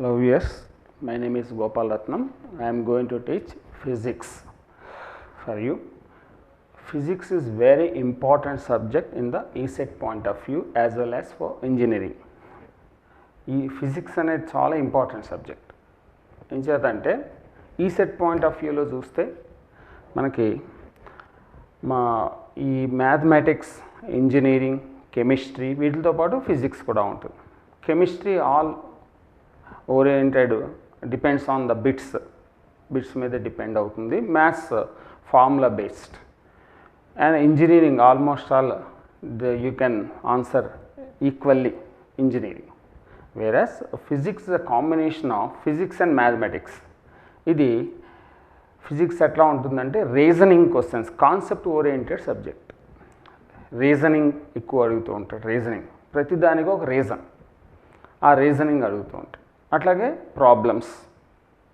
Hello viewers, my name is Gopal Ratnam. I am going to teach physics for you. Physics is very important subject in the ECET point of view as well as for engineering. ఈ physics అనేది చాలా important subject. ఏం చేద్దంటే ECET point of వ్యూలో చూస్తే మనకి ఈ mathematics, engineering, chemistry వీటితో పాటు ఫిజిక్స్ కూడా ఉంటుంది. Chemistry all oriented depends on the bits మీద డిపెండ్ అవుతుంది. Maths formula based. And engineering almost all you can answer equally engineering. Whereas physics is a combination of physics and mathematics. ఇది physics ఎట్లా ఉంటుందంటే reasoning questions, concept oriented subject. Reasoning ఎక్కువ అడుగుతూ ఉంటాడు. Reasoning ప్రతిదానికి ఒక రీజన్, ఆ రీజనింగ్ అడుగుతూ ఉంటాయి. అట్లాగే ప్రాబ్లమ్స్.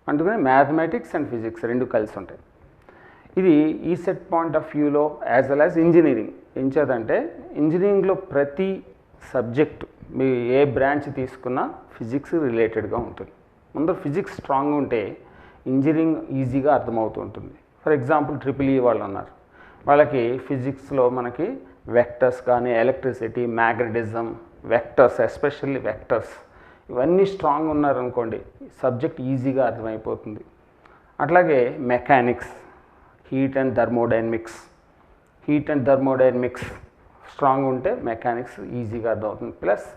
అందుకని మ్యాథమెటిక్స్ అండ్ ఫిజిక్స్ రెండు కలిసి ఉంటాయి. ఇది ఈసెట్ పాయింట్ ఆఫ్ వ్యూలో యాజ్ వెల్ యాజ్ ఇంజనీరింగ్. ఏం చేద్దంటే ఇంజనీరింగ్లో ప్రతి సబ్జెక్టు మీ ఏ బ్రాంచ్ తీసుకున్నా ఫిజిక్స్ రిలేటెడ్గా ఉంటుంది. ముందర ఫిజిక్స్ స్ట్రాంగ్ ఉంటే ఇంజనీరింగ్ ఈజీగా అర్థమవుతూ ఉంటుంది. ఫర్ ఎగ్జాంపుల్ ట్రిపుల్ ఈ వాళ్ళు ఉన్నారు, వాళ్ళకి ఫిజిక్స్లో మనకి వెక్టర్స్ కానీ, electricity, magnetism, vectors, especially vectors, ఇవన్నీ స్ట్రాంగ్ ఉన్నారనుకోండి సబ్జెక్ట్ ఈజీగా అర్థమైపోతుంది. అట్లాగే mechanics, heat and thermodynamics strong ఉంటే మెకానిక్స్ ఈజీగా అర్థమవుతుంది. Plus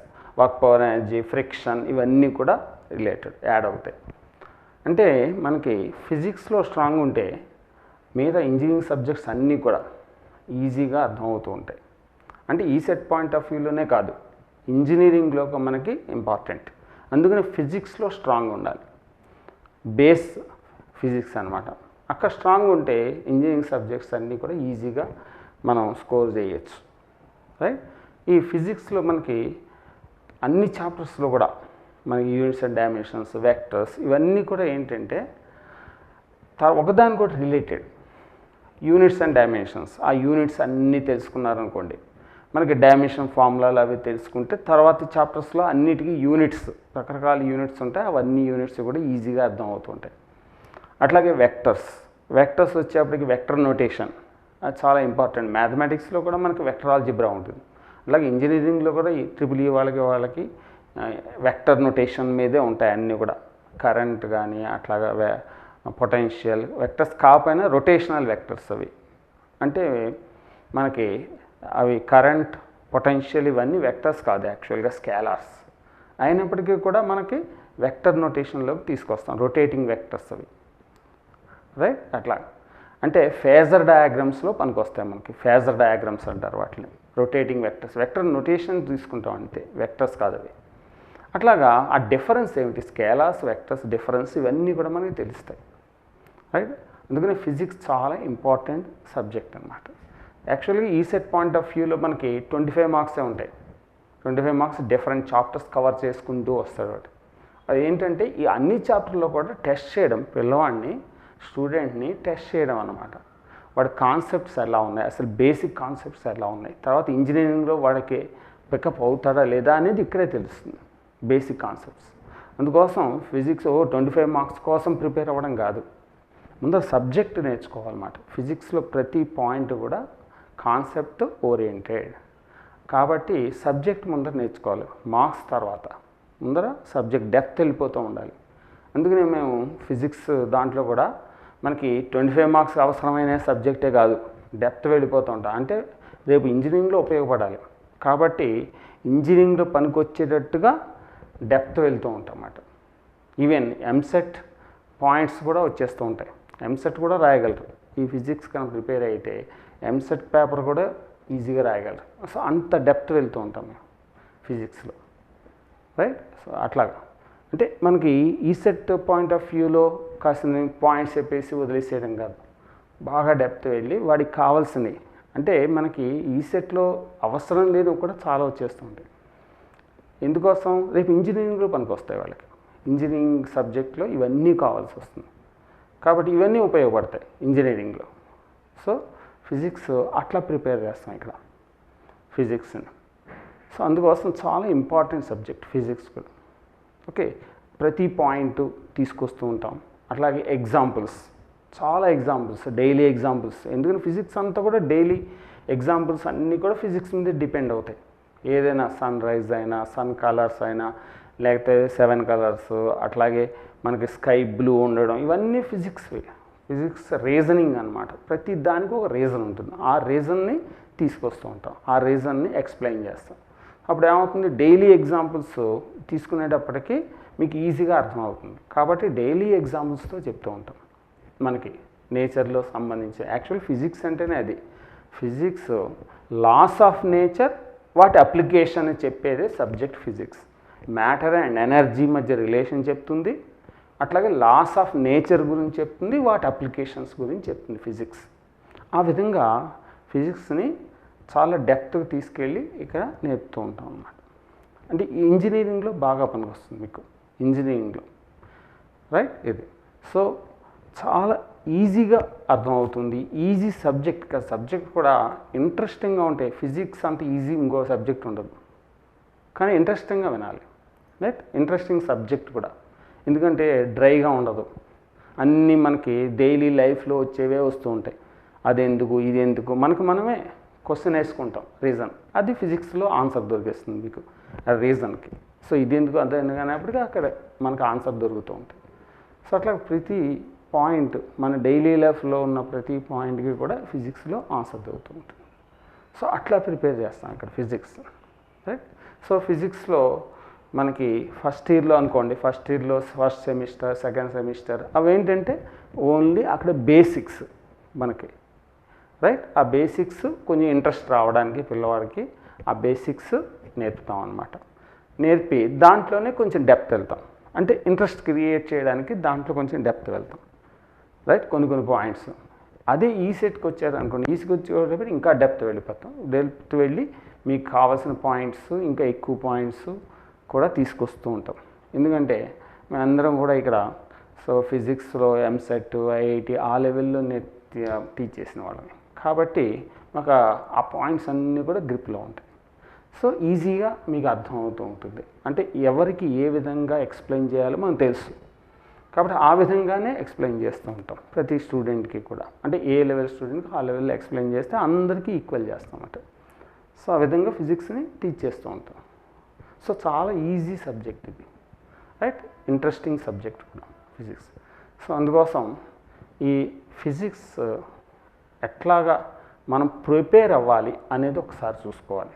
work power, energy, friction ఇవన్నీ కూడా రిలేటెడ్ యాడ్ అవుతాయి. అంటే మనకి ఫిజిక్స్లో స్ట్రాంగ్ ఉంటే మిగతా ఇంజనీరింగ్ సబ్జెక్ట్స్ అన్నీ కూడా ఈజీగా అర్థమవుతూ ఉంటాయి. అంటే ఈసెట్ పాయింట్ ఆఫ్ వ్యూలోనే కాదు, ఇంజనీరింగ్లో మనకి ఇంపార్టెంట్. అందుకని ఫిజిక్స్లో స్ట్రాంగ్ ఉండాలి. బేస్ ఫిజిక్స్ అనమాట. అక్కడ స్ట్రాంగ్ ఉంటే ఇంజనీరింగ్ సబ్జెక్ట్స్ అన్నీ కూడా ఈజీగా మనం స్కోర్ చేయొచ్చు. రైట్. ఈ ఫిజిక్స్లో మనకి అన్ని చాప్టర్స్లో కూడా మనకి యూనిట్స్ అండ్ డైమెన్షన్స్, వెక్టర్స్ ఇవన్నీ కూడా ఏంటంటే ఒకదానికి కూడా రిలేటెడ్. యూనిట్స్ అండ్ డైమెన్షన్స్, ఆ యూనిట్స్ అన్నీ తెలుసుకున్నారనుకోండి, మనకి డైమెన్షన్ ఫార్ములాలు అవి తెలుసుకుంటే తర్వాత చాప్టర్స్లో అన్నిటికీ యూనిట్స్, రకరకాల యూనిట్స్ ఉంటాయి, అవన్నీ యూనిట్స్ కూడా ఈజీగా అర్థం అవుతుంటాయి. అట్లాగే వెక్టర్స్ వచ్చేప్పటికి వెక్టర్ నోటేషన్ అది చాలా ఇంపార్టెంట్. మ్యాథమెటిక్స్లో కూడా మనకి వెక్టర్ ఆల్జిబ్రా ఉంటుంది. అలాగే ఇంజనీరింగ్లో కూడా ఈ ట్రిపుల్ ఈ వాళ్ళకి వెక్టర్ నొటేషన్ మీదే ఉంటాయి అన్నీ కూడా. కరెంట్ కానీ అట్లాగా పొటెన్షియల్ వెక్టర్స్ కాకపోయినా రొటేషనల్ వెక్టర్స్ అవి. అంటే మనకి అవి కరెంట్, పొటెన్షియల్ ఇవన్నీ వెక్టర్స్ కాదు, యాక్చువల్గా స్కేలార్స్ అయినప్పటికీ కూడా మనకి వెక్టర్ నొటేషన్లోకి తీసుకొస్తాం, రొటేటింగ్ వెక్టర్స్ అవి. రైట్. అట్లా అంటే ఫేజర్ డయాగ్రామ్స్లో పనికొస్తాయి మనకి. ఫేజర్ డయాగ్రామ్స్ అంటారు వాటిని, రొటేటింగ్ వెక్టర్స్. వెక్టర్ నొటేషన్ తీసుకుంటాం అంతే, వెక్టర్స్ కాదు అవి. అట్లాగా ఆ డిఫరెన్స్ ఏమిటి, స్కేలార్స్, వెక్టర్స్ డిఫరెన్స్ ఇవన్నీ కూడా మనకి తెలుస్తాయి. రైట్. అందుకని ఫిజిక్స్ చాలా ఇంపార్టెంట్ సబ్జెక్ట్ అనమాట. యాక్చువల్గా ఈసెట్ పాయింట్ ఆఫ్ వ్యూలో మనకి 25 మార్క్సే ఉంటాయి. 25 మార్క్స్ డిఫరెంట్ చాప్టర్స్ కవర్ చేసుకుంటూ వస్తాడు వాటి. అది ఏంటంటే ఈ అన్ని చాప్టర్లో కూడా టెస్ట్ చేయడం, పిల్లవాడిని స్టూడెంట్ని టెస్ట్ చేయడం అన్నమాట. వాడి కాన్సెప్ట్స్ ఎలా ఉన్నాయి, అసలు బేసిక్ కాన్సెప్ట్స్ ఎలా ఉన్నాయి, తర్వాత ఇంజనీరింగ్లో వాడికి పికప్ అవుతాడా లేదా అనేది ఇక్కడే తెలుస్తుంది, బేసిక్ కాన్సెప్ట్స్. అందుకోసం ఫిజిక్స్ 25 మార్క్స్ కోసం ప్రిపేర్ అవ్వడం కాదు, ముందర సబ్జెక్ట్ నేర్చుకోవాలన్నమాట. ఫిజిక్స్లో ప్రతి పాయింట్ కూడా కాన్సెప్ట్ ఓరియంటెడ్ కాబట్టి సబ్జెక్ట్ ముందర నేర్చుకోవాలి. మార్క్స్ తర్వాత ముందర సబ్జెక్ట్ డెప్త్ వెళ్ళిపోతూ ఉండాలి. అందుకనే మేము ఫిజిక్స్ దాంట్లో కూడా మనకి 25 మార్క్స్ అవసరమైన సబ్జెక్టే కాదు, డెప్త్ వెళ్ళిపోతూ ఉంటాం. అంటే రేపు ఇంజనీరింగ్లో ఉపయోగపడాలి కాబట్టి ఇంజనీరింగ్లో పనికొచ్చేటట్టుగా డెప్త్ వెళ్తూ ఉంటాం అన్నమాట. ఈవెన్ ఎంసెట్ పాయింట్స్ కూడా వచ్చేస్తూ ఉంటాయి, ఎంసెట్ కూడా రాయగలరు. ఈ ఫిజిక్స్ కనుక ప్రిపేర్ అయితే ఎంసెట్ పేపర్ కూడా ఈజీగా రాయగలరు. సో అంత డెప్త్ వెళ్తూ ఉంటాం మేము ఫిజిక్స్లో. రైట్. సో అట్లాగా అంటే మనకి ఈసెట్ పాయింట్ ఆఫ్ వ్యూలో కాసిన పాయింట్స్ చెప్పేసి వదిలేసేయడం కాదు, బాగా డెప్త్ వెళ్ళి వాడికి కావాల్సినవి. అంటే మనకి ఈసెట్లో అవసరం లేనివి కూడా చాలా వచ్చేస్తుంటాయి. ఎందుకోసం, రేపు ఇంజనీరింగ్లో పనికి వస్తాయి వాళ్ళకి. ఇంజనీరింగ్ సబ్జెక్ట్లో ఇవన్నీ కావాల్సి వస్తుంది కాబట్టి ఇవన్నీ ఉపయోగపడతాయి ఇంజనీరింగ్లో. సో ఫిజిక్స్ అట్లా ప్రిపేర్ చేస్తాం ఇక్కడ ఫిజిక్స్ని. సో అందుకోసం చాలా ఇంపార్టెంట్ సబ్జెక్ట్ ఫిజిక్స్ కూడా. ఓకే, ప్రతి పాయింట్ తీసుకొస్తూ ఉంటాం. అట్లాగే ఎగ్జాంపుల్స్, చాలా ఎగ్జాంపుల్స్, డైలీ ఎగ్జాంపుల్స్. ఎందుకంటే ఫిజిక్స్ అంతా కూడా డైలీ ఎగ్జాంపుల్స్ అన్నీ కూడా ఫిజిక్స్ మీద డిపెండ్ అవుతాయి. ఏదైనా సన్ రైజ్ అయినా, సన్ కలర్స్ అయినా, లేకపోతే 7 కలర్స్, అట్లాగే మనకి స్కై బ్లూ ఉండడం, ఇవన్నీ ఫిజిక్స్ రీజనింగ్ అనమాట. ప్రతి దానికి ఒక రీజన్ ఉంటుంది. ఆ రీజన్ని తీసుకొస్తూ ఉంటాం, ఆ రీజన్ని ఎక్స్ప్లెయిన్ చేస్తాం. అప్పుడు ఏమవుతుంది, డైలీ ఎగ్జాంపుల్స్ తీసుకునేటప్పటికీ మీకు ఈజీగా అర్థమవుతుంది. కాబట్టి డైలీ ఎగ్జాంపుల్స్తో చెప్తూ ఉంటాం. మనకి నేచర్లో సంబంధించి యాక్చువల్ ఫిజిక్స్ అంటేనే అది. ఫిజిక్స్ లాస్ ఆఫ్ నేచర్, వాటి అప్లికేషన్ చెప్పేదే subject physics. Matter and energy మధ్య రిలేషన్ చెప్తుంది, అట్లాగే లాస్ ఆఫ్ నేచర్ గురించి చెప్తుంది, వాటి అప్లికేషన్స్ గురించి చెప్తుంది ఫిజిక్స్. ఆ విధంగా ఫిజిక్స్ని చాలా డెప్త్గా తీసుకెళ్ళి ఇక్కడ నేర్పుతూ ఉంటాం అన్నమాట. అంటే ఇంజనీరింగ్లో బాగా పనికొస్తుంది మీకు, ఇంజనీరింగ్లో, రైట్. ఇది సో చాలా ఈజీగా అర్థమవుతుంది. ఈజీ సబ్జెక్ట్, సబ్జెక్ట్ కూడా ఇంట్రెస్టింగ్గా ఉంటాయి. ఫిజిక్స్ అంత ఈజీ ఇంకో సబ్జెక్ట్ ఉండదు, కానీ ఇంట్రెస్టింగ్గా వినాలి, రైట్. ఇంట్రెస్టింగ్ సబ్జెక్ట్ కూడా, ఎందుకంటే డ్రైగా ఉండదు. అన్నీ మనకి డైలీ లైఫ్లో వచ్చేవే వస్తూ ఉంటాయి. అదెందుకు, ఇది ఎందుకు, మనమే క్వశ్చన్ వేసుకుంటాం, రీజన్. అది ఫిజిక్స్లో ఆన్సర్ దొరికేస్తుంది మీకు ఆ రీజన్కి. సో ఇది ఎందుకు, అంత ఎందుకు అనేప్పటికీ అక్కడ మనకు ఆన్సర్ దొరుకుతూ ఉంటుంది. సో అట్లా ప్రతి పాయింట్, మన డైలీ లైఫ్లో ఉన్న ప్రతి పాయింట్కి కూడా ఫిజిక్స్లో ఆన్సర్ దొరుకుతూ ఉంటుంది. సో అట్లా ప్రిపేర్ చేస్తాం ఇక్కడ ఫిజిక్స్, రైట్. సో ఫిజిక్స్లో మనకి ఫస్ట్ ఇయర్లో అనుకోండి, ఫస్ట్ ఇయర్లో ఫస్ట్ సెమిస్టర్, సెకండ్ సెమిస్టర్, అవేంటంటే ఓన్లీ అక్కడ బేసిక్స్ మనకి, రైట్. ఆ బేసిక్స్ కొంచెం ఇంట్రెస్ట్ రావడానికి పిల్లవాడికి ఆ బేసిక్స్ నేర్పుతాం అన్నమాట. నేర్పి దాంట్లోనే కొంచెం డెప్త్ వెళ్తాం, అంటే ఇంట్రెస్ట్ క్రియేట్ చేయడానికి దాంట్లో కొంచెం డెప్త్ వెళ్తాం, రైట్. కొన్ని పాయింట్స్. అదే ఈ సెట్కి వచ్చారనుకోండి, ఈ సెట్కి వచ్చేటప్పుడు ఇంకా డెప్త్ వెళ్ళిపోతాం. డెప్త్ వెళ్ళి మీకు కావాల్సిన పాయింట్స్, ఇంకా ఎక్కువ పాయింట్స్ కూడా తీసుకొస్తూ ఉంటాం. ఎందుకంటే మేమందరం కూడా ఇక్కడ సో ఫిజిక్స్లో ఎంసెట్, ఐఐటి ఆ లెవెల్లో టీచ్ చేసిన వాళ్ళని, కాబట్టి మాకు ఆ పాయింట్స్ అన్నీ కూడా గ్రిప్లో ఉంటాయి. సో ఈజీగా మీకు అర్థమవుతూ ఉంటుంది. అంటే ఎవరికి ఏ విధంగా ఎక్స్ప్లెయిన్ చేయాలో మనకు తెలుసు, కాబట్టి ఆ విధంగానే ఎక్స్ప్లెయిన్ చేస్తూ ఉంటాం ప్రతి స్టూడెంట్కి కూడా. అంటే ఏ లెవెల్ స్టూడెంట్కి ఆ లెవెల్లో ఎక్స్ప్లెయిన్ చేస్తే అందరికీ ఈక్వల్ చేస్తామన్నమాట. సో ఆ విధంగా ఫిజిక్స్ని టీచ్ చేస్తూ ఉంటాం. సో చాలా ఈజీ సబ్జెక్ట్ ఇది, రైట్. ఇంట్రెస్టింగ్ సబ్జెక్ట్ కూడా ఫిజిక్స్. సో అందుకోసం ఈ ఫిజిక్స్ ఎట్లాగా మనం ప్రిపేర్ అవ్వాలి అనేది ఒకసారి చూసుకోవాలి.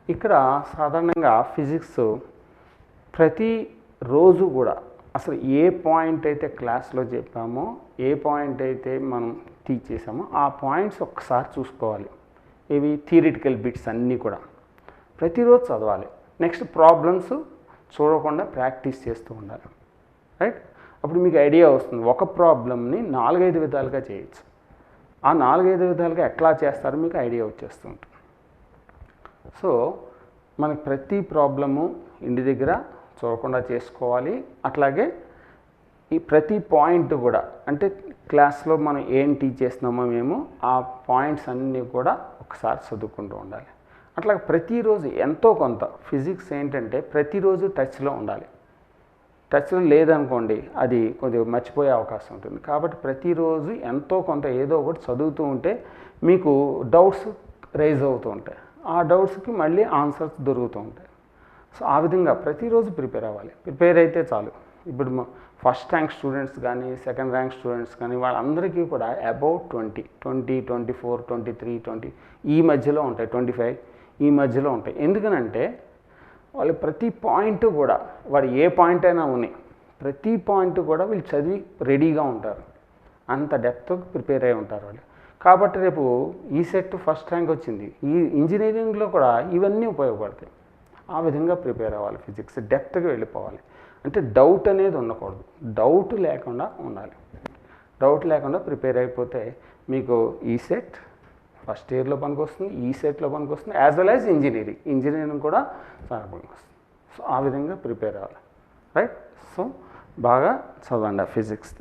ఇక్కడ సాధారణంగా ఫిజిక్స్ ప్రతిరోజు కూడా అసలు ఏ పాయింట్ అయితే క్లాస్లో చెప్పామో, ఏ పాయింట్ అయితే మనం టీచ్ చేసామో ఆ పాయింట్స్ ఒక్కసారి చూసుకోవాలి. ఇవి థియరిటికల్ బిట్స్ అన్నీ కూడా ప్రతిరోజు చదవాలి. నెక్స్ట్ ప్రాబ్లమ్స్ చూడకుండా ప్రాక్టీస్ చేస్తూ ఉండాలి, రైట్. అప్పుడు మీకు ఐడియా వస్తుంది. ఒక ప్రాబ్లమ్ని 4-5 విధాలుగా చేయొచ్చు. ఆ 4-5 విధాలుగా ఎట్లా చేస్తారో మీకు ఐడియా వచ్చేస్తూ ఉంటుంది. సో మనకి ప్రతి ప్రాబ్లము ఇంటి దగ్గర చూడకుండా చేసుకోవాలి. అట్లాగే ఈ ప్రతి పాయింట్ కూడా, అంటే క్లాస్లో మనం ఏం టీచ్ చేస్తున్నామో మేము ఆ పాయింట్స్ అన్నీ కూడా ఒకసారి చదువుకుంటూ ఉండాలి. అట్లాగే ప్రతిరోజు ఎంతో కొంత ఫిజిక్స్ ఏంటంటే ప్రతిరోజు టచ్లో ఉండాలి. టచ్లో లేదనుకోండి అది కొద్దిగా మర్చిపోయే అవకాశం ఉంటుంది. కాబట్టి ప్రతిరోజు ఎంతో కొంత ఏదో ఒకటి చదువుతూ ఉంటే మీకు డౌట్స్ రైజ్ అవుతూ ఉంటాయి. ఆ డౌట్స్కి మళ్ళీ ఆన్సర్స్ దొరుకుతూ ఉంటాయి. సో ఆ విధంగా ప్రతిరోజు ప్రిపేర్ అవ్వాలి. ప్రిపేర్ అయితే చాలు. ఇప్పుడు ఫస్ట్ ర్యాంక్ స్టూడెంట్స్ కానీ, సెకండ్ ర్యాంక్ స్టూడెంట్స్ కానీ వాళ్ళందరికీ కూడా అబౌట్ 20, 24, 23, 20 ఈ మధ్యలో ఉంటాయి, 25 ఈ మధ్యలో ఉంటాయి. ఎందుకనంటే వాళ్ళు ప్రతి పాయింట్ కూడా, వాడు ఏ పాయింట్ అయినా ఉన్నాయి, ప్రతి పాయింట్ కూడా వీళ్ళు చదివి రెడీగా ఉంటారు. అంత డెప్త్గా ప్రిపేర్ అయి ఉంటారు వాళ్ళు. కాబట్టి రేపు ఈ సెట్ ఫస్ట్ ర్యాంక్ వచ్చింది, ఈ ఇంజనీరింగ్లో కూడా ఇవన్నీ ఉపయోగపడతాయి. ఆ విధంగా ప్రిపేర్ అవ్వాలి. ఫిజిక్స్ డెప్త్గా వెళ్ళిపోవాలి. అంటే డౌట్ అనేది ఉండకూడదు, డౌట్ లేకుండా ఉండాలి. డౌట్ లేకుండా ప్రిపేర్ అయిపోతే మీకు ఈ సెట్ ఫస్ట్ ఇయర్లో పనికొస్తుంది, ఈ సెట్లో పనికొస్తుంది, యాజ్ వెల్ యాజ్ ఇంజనీరింగ్ కూడా చాలా పనికొస్తుంది. సో ఆ విధంగా ప్రిపేర్ అవ్వాలి, రైట్. సో బాగా చదవండి ఫిజిక్స్.